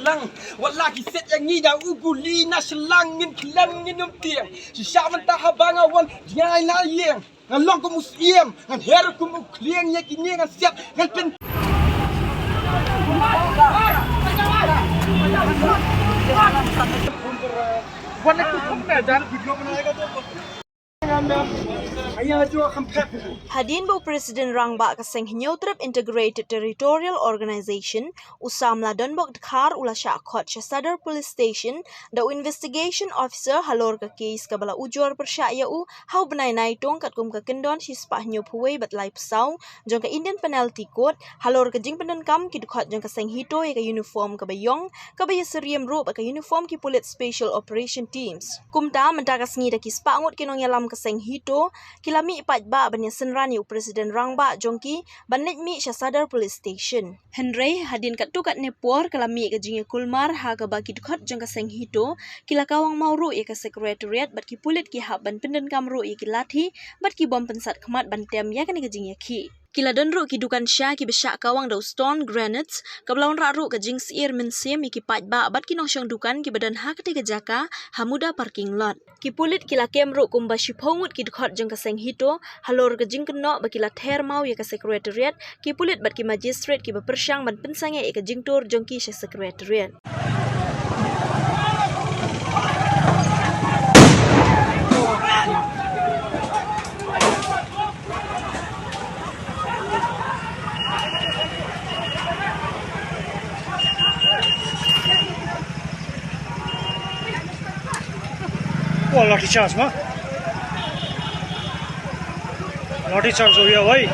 lang wala kiset yang ngida uguli na selangin kilan nginum tiang sisa mentah habangawan jai na yeng ngalong ko musiem ngan heru ko muklieng nya kini ngan siap ngan pen Hadin bu Presiden Rangbak kaseng Neutral Integrated Territorial Organization usamla Donbok Dhar ula Shakot Sadar Police Station da investigation officer halor ka case kabala ujor persya u hau benai nai tong kat kum ka kendon hispah nyu phuwei batlai psau jong ka Indian Penalty Code halor ka jing penen kam ki dkhot jong ka seng hito ka uniform ka bayong ka bay seriem ro ka uniform ki Police Special Operation Teams kumta mentakas ngi da kispa ngut kinong yalam ka seng hito kilami ipat ba banya senrani Presiden Rangbak jongki banit mi Sadar Police Station. Henry hadin kat tu kat nepor kalami ka jinge kulmar ha ka baki dkhot jong ka seng hito kila kawang mauru ya ka secretariat bat ki pulit ki hab ban penden kamru ya ki lathi bat ki bom pensat khmat ban tem ya ka ni ka jinge ki. Kila donru ki dukan sya ki besyak kawang dau stone granite kablawan raru ka jing siir mensem ki pat ba bat ki nosyong dukan ki badan ha kete jaka hamuda parking lot. Ki pulit kila kemru kumba shiphongut ki dkhot jong ka seng hito halor ka jing keno ba kila ther mau ya ka secretariat ki pulit bat ki magistrate ki bepersyang ban pensange ya ka jing tur jong ki secretariat. वो लाठी चार्ज में लाठी चार्ज हो गया भाई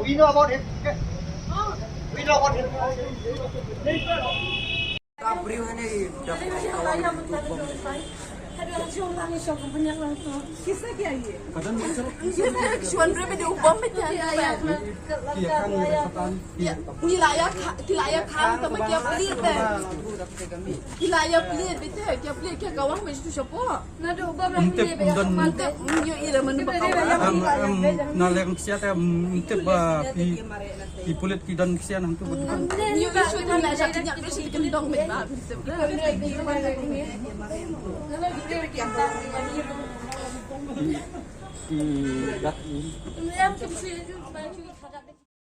We know about him. We know about him. Cuman berapa dia ubah macam mana? Wilayah kan sama dia pelit deh. Wilayah pelit betul, dia pelit dia kawan macam tu siapa? Nado ubah berapa dia? Mantap, yo ira mana bakawan. Naleng siapa untuk di pulit kidan kesian hantu betul. Yo isu tu nak sakitnya tu sih kendong betul. Di dat ini.